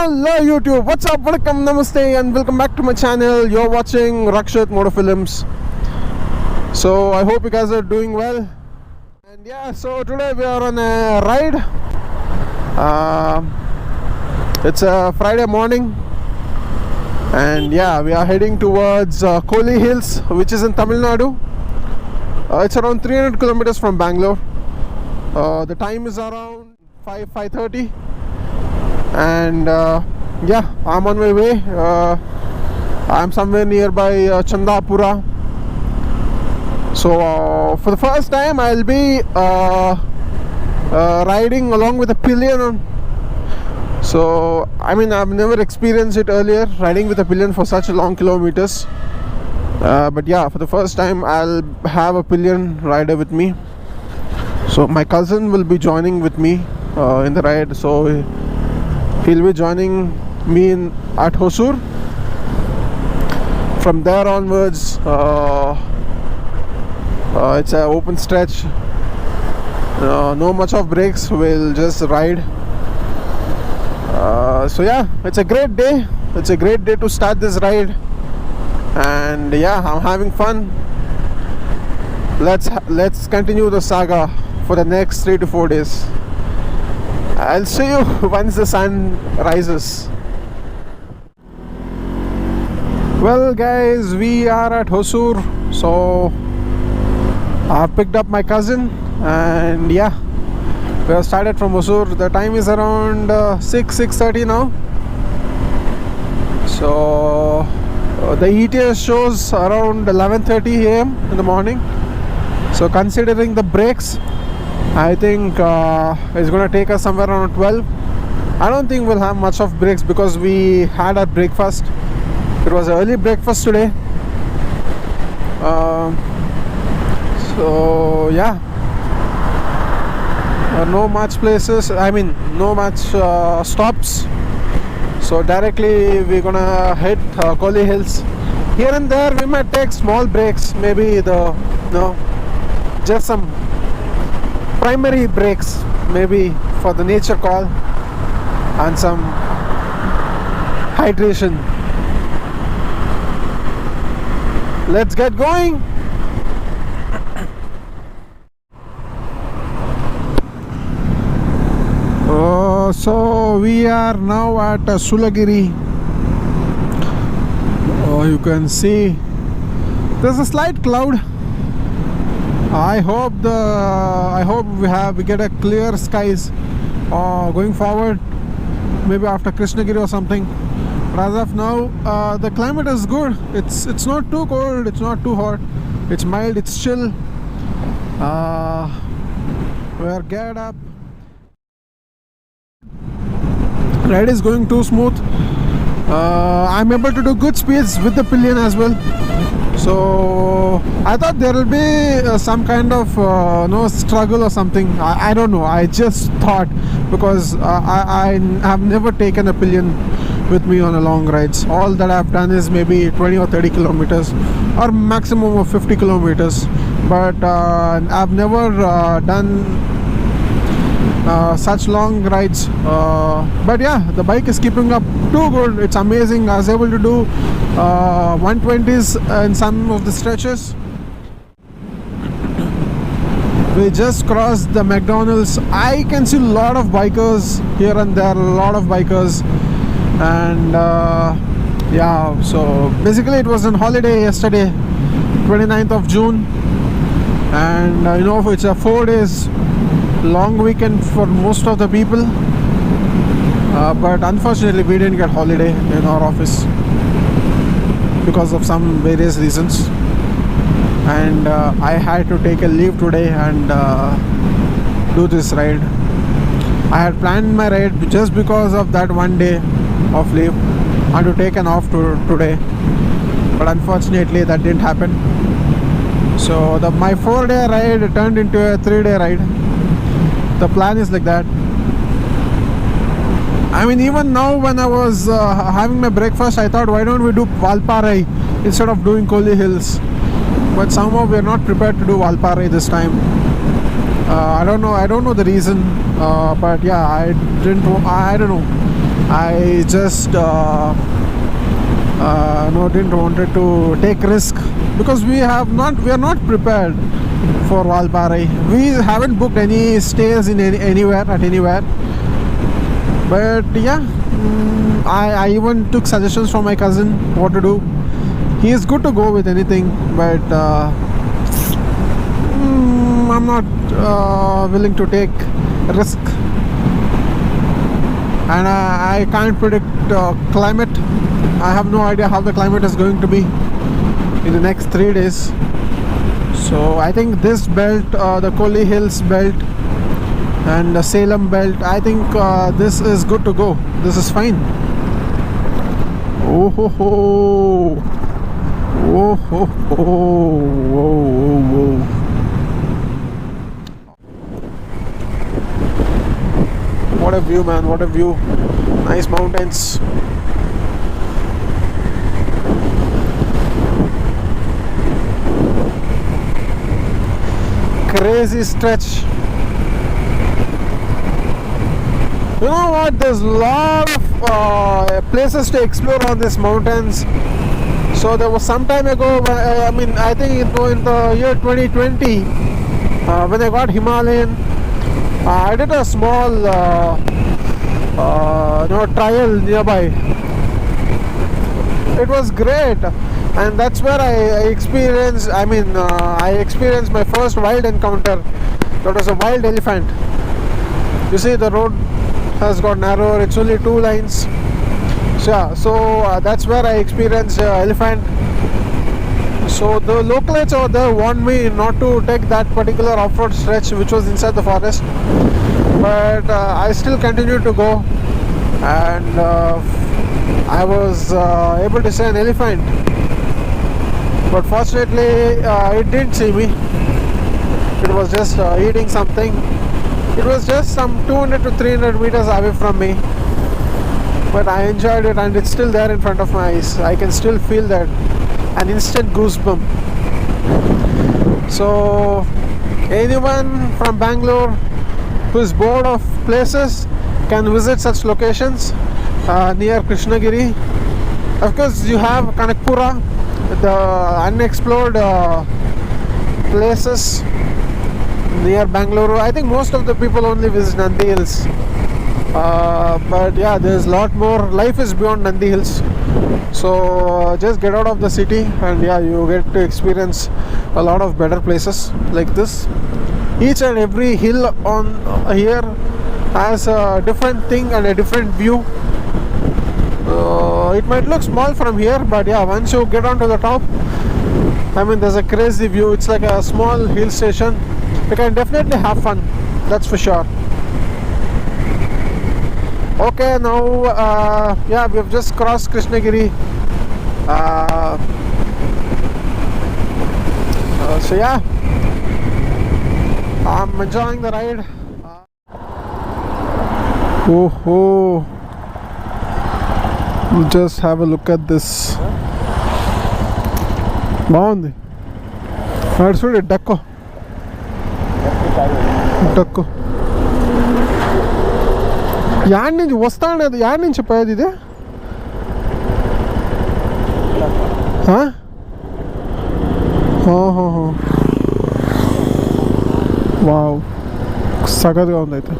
Hello YouTube, what's up, welcome, namaste and welcome back to my channel. You're watching Rakshith Motofilms. So I hope you guys are doing well. And yeah, so today we are on a ride. It's a Friday morning. And yeah, we are heading towards Kolli Hills, which is in Tamil Nadu. It's around 300 kilometers from Bangalore. The time is around 5:30. And yeah, I'm on my way. I'm somewhere nearby Chandapura. So for the first time I'll be riding along with a pillion. So I mean, I've never experienced it earlier, riding with a pillion for such long kilometers. But yeah, for the first time I'll have a pillion rider with me. So my cousin will be joining with me in the ride. So he'll be joining me at Hosur. From there onwards, it's an open stretch. No much of brakes. We'll just ride. So yeah, it's a great day. It's a great day to start this ride. And yeah, I'm having fun. Let's continue the saga for the next 3 to 4 days. I'll see you once the sun rises. Well guys, we are at Hosur. So I picked up my cousin and yeah, we have started from Hosur. The time is around 6:30 now. So the ETA shows around 11:30 AM in the morning. So considering the breaks, I think it's going to take us somewhere around 12. I don't think we'll have much of breaks because we had our breakfast. It was an early breakfast today. So yeah, no much places, I mean no much stops. So directly we're gonna hit Kolli Hills. Here and there we might take small breaks, maybe just some primary breaks, maybe for the nature call and some hydration. Let's get going. So we are now at Sulagiri. You can see there's a slight cloud. I hope we get a clear skies going forward, maybe after Krishnagiri or something. But as of now, the climate is good. It's not too cold, it's not too hot, it's mild, it's chill. We are geared up. Ride is going too smooth. I'm able to do good speeds with the pillion as well. So I thought there will be some kind of struggle or something. I don't know. I just thought, because I have never taken a pillion with me on a long rides. All that I've done is maybe 20 or 30 kilometers or maximum of 50 kilometers. But I've never done such long rides. But yeah, the bike is keeping up too good. It's amazing. I was able to do 120s in some of the stretches. We just crossed the McDonald's. I can see a lot of bikers here and there, a lot of bikers. And yeah, so basically it was on holiday yesterday, 29th of June. And it's a 4 days long weekend for most of the people. But unfortunately we didn't get holiday in our office because of some various reasons. And I had to take a leave today and do this ride. I had planned my ride just because of that one day of leave and to take an off today, but unfortunately that didn't happen. So my 4-day ride turned into a 3-day ride. The plan is like that. I mean, even now when I was having my breakfast, I thought, why don't we do Valparai instead of doing Kolli Hills? But somehow we are not prepared to do Valparai this time. I don't know the reason, but yeah, I don't know. I just didn't wanted to take risk because we are not prepared for Valparai. We haven't booked any stays in anywhere. But yeah, I even took suggestions from my cousin what to do. He is good to go with anything, but I'm not willing to take risk, and I can't predict climate. I have no idea how the climate is going to be in the next 3 days. So I think this belt, the Kolli Hills belt and the Salem belt, I think this is good to go. This is fine. Oh ho ho! Oh ho ho! Whoa whoa whoa! What a view, man! What a view! Nice mountains. Crazy stretch. You know what? There's a lot of places to explore on these mountains. So there was some time ago, I think in the year 2020, when I got Himalayan, I did a small trial nearby. It was great, and that's where I experienced my first wild encounter. That was a wild elephant. You see, the road has got narrower. It's only 2 lanes. So that's where I experienced elephant. So the locals over there warned me not to take that particular off-road stretch, which was inside the forest. But I still continued to go, and I was able to see an elephant. But fortunately, it didn't see me. It was just eating something. It was just some 200 to 300 meters away from me. But I enjoyed it, and it's still there in front of my eyes. I can still feel that, an instant goosebump. So anyone from Bangalore who is bored of places can visit such locations near Krishnagiri. Of course, you have Kanakpura, the unexplored places near Bangalore. I think most of the people only visit Nandi Hills. But yeah, there's a lot more. Life is beyond Nandi Hills. So just get out of the city, and yeah, you get to experience a lot of better places like this. Each and every hill on here has a different thing and a different view. It might look small from here, but yeah, once you get onto the top, there's a crazy view. It's like a small hill station. You can definitely have fun, that's for sure. Okay, now yeah, we have just crossed Krishnagiri. So yeah, I'm enjoying the ride. Oh, just have a look at this. Baundi. That's what it Dakko. Add నుంచి వస్తాను, అది add నుంచి పోయేది ఇది. Wow, సగదుగా ఉంది అయితే.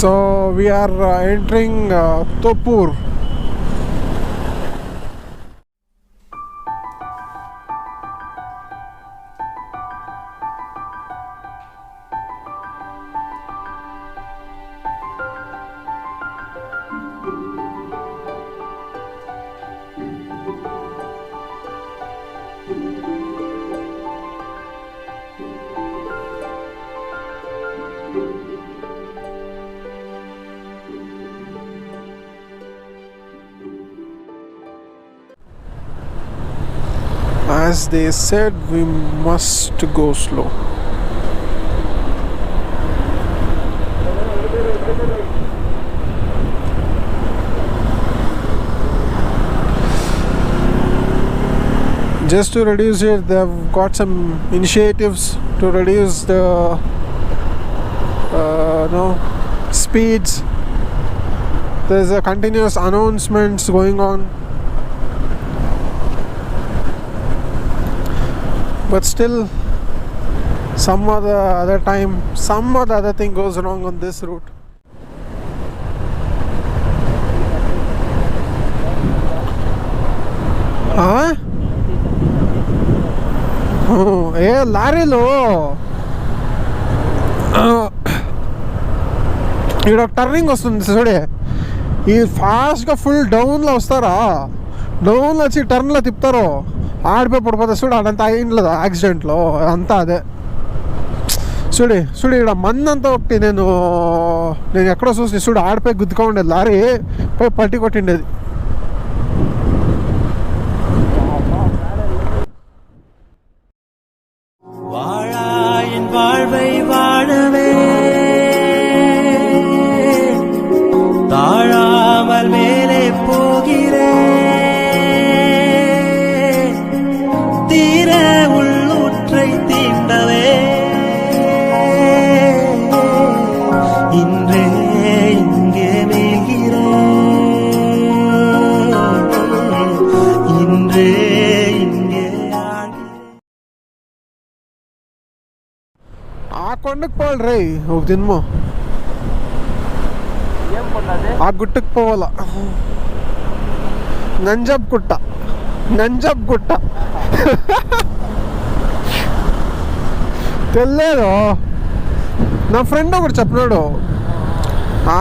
So we're entering Thoppur. As they said, we must go slow. just to reduce it. They've got some initiatives to reduce the speeds. There's a continuous announcements going on, but still some or the other time some or the other thing goes wrong on this route. ఏ లారీలో ఇక్కడ ఒక turning వస్తుంది చూడే, ఈ ఫాస్ట్గా full డౌన్లో వస్తారా, డౌన్లో వచ్చి టర్న్లో తిప్పుతారు, ఆడిపోయి పడిపోతారు చూడు. అదంతా అయింట్లేదు యాక్సిడెంట్లో, అంతా అదే చూడు. ఇక్కడ మందంతా ఒకటి నేను ఎక్కడో చూసి చూడు, ఆడిపోయి గుద్దుకో ఉండేది లారీ, పోయి పట్టి కొట్టిండేది. வாழ்வை வாழவே தாழாமல் மேலே போகிறே தீர உள்ளூற்றை தீண்டவே இன்றே இங்கே மேகிறே இன்றே ఆ కొండకు పోవాలి రై ఒక దినమో, ఆ గుట్టకు పోవాలా. నంజబ్ గుట్ట తెలియదు. నా ఫ్రెండ్ ఒకటి చెప్పినాడు ఆ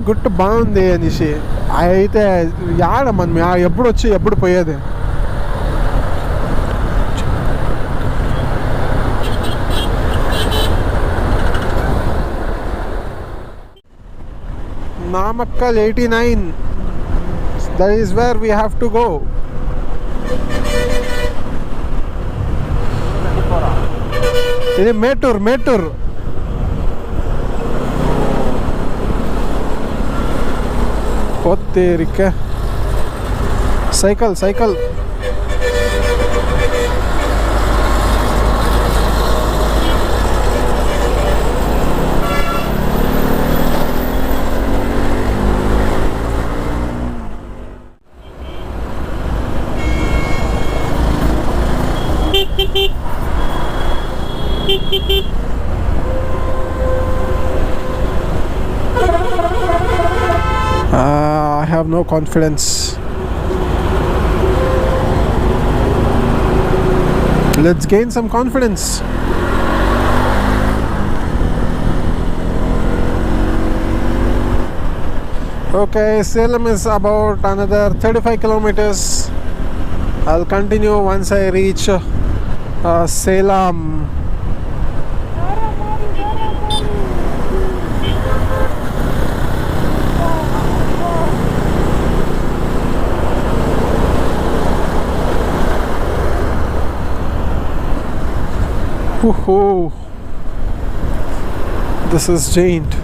గుట్ట బాగుంది అనేసి. అయితే యాడ మనం ఎప్పుడు వచ్చి ఎప్పుడు పోయేది. Namakkal 89, that is where we have to go. ఇది Mettur పొత్తేరిక cycle I have no confidence. Let's gain some confidence. Okay, Salem is about another 35 kilometers. I'll continue once I reach Salem. Woohoo! This is giant.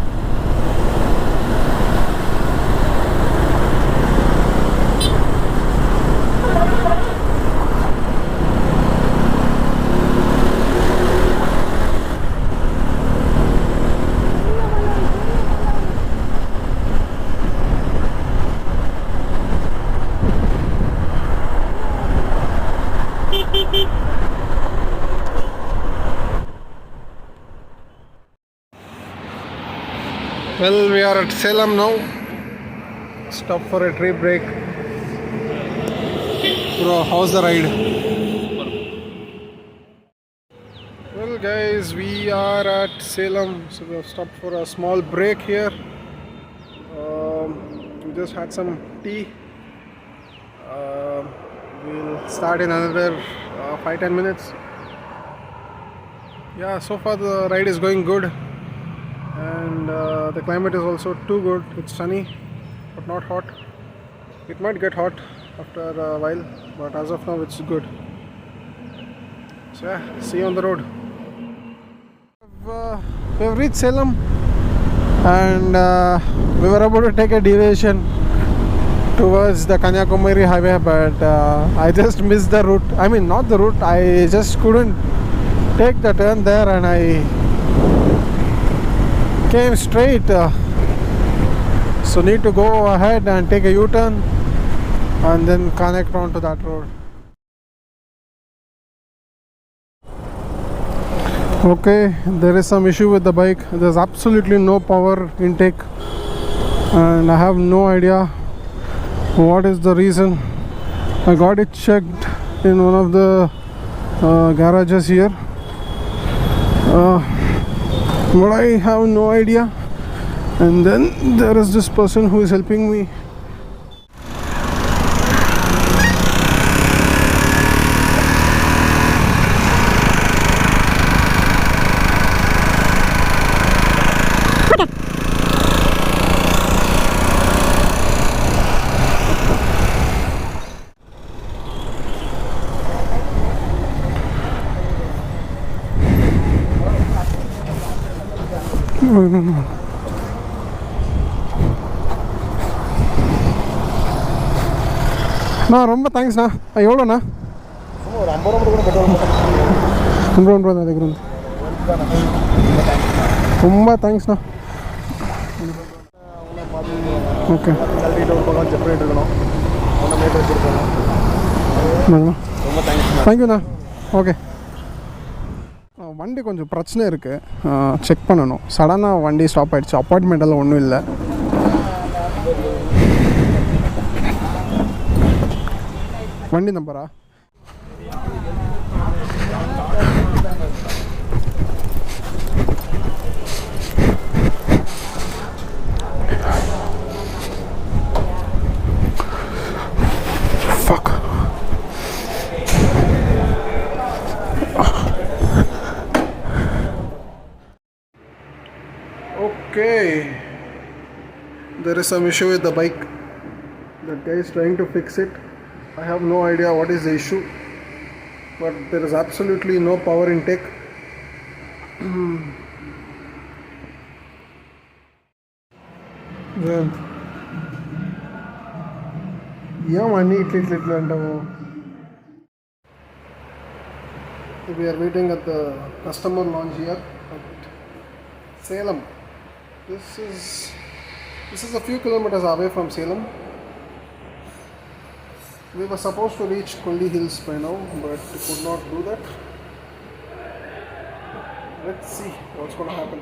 Well, we are at Salem now. Stop for a tree break. Bro, how's the ride? Well guys, we are at Salem, so we have stopped for a small break here. We just had some tea. We'll start in another 5-10 minutes. Yeah, so far the ride is going good. And the climate is also too good. It's sunny but not hot. It might get hot after a while, but as of now it's good. So yeah, see you on the road. We've reached Salem and we were about to take a deviation. towards the Kanyakumari highway, but I just missed the route. I mean, not the route, I just couldn't take the turn there and I came straight. So need to go ahead and take a U-turn and then connect onto that road. Okay, there is some issue with the bike. There's absolutely no power intake and I have no idea what is the reason. I got it checked in one of the garages here, but I have no idea. And then there is this person who is helping me. ரொம்ப தேங்க்ஸ்ண்ணா. எவ்வளோண்ணா? ஒரு 50 ரூபா கூட petrol ரொம்ப தான் దగ్గర ఉంది. ரொம்ப தேங்க்ஸ்ண்ணா. ஓகே ஒரு பக்கம் செக் பண்ணிட்டு இருக்கணும். ஒன்றும் மேட் வச்சுருக்கோம். ரொம்ப தேங்க்யூண்ணா. ஓகே, வண்டி கொஞ்சம் பிரச்சனை இருக்குது, செக் பண்ணணும். சடனாக வண்டி ஸ்டாப் ஆகிடுச்சு. அப்பார்ட்மெண்ட் எல்லாம் ஒன்றும் இல்லை. வண்டி நம்பரா? Fuck. Okay, there is some issue with the bike. That guy is trying to fix it. I have no idea what is the issue, but there is absolutely no power intake. Then we are waiting at the customer launch here at Salem. This is a few kilometers away from Salem. We were supposed to reach Kolli Hills by now, but we could not do that. Let's see what's going to happen.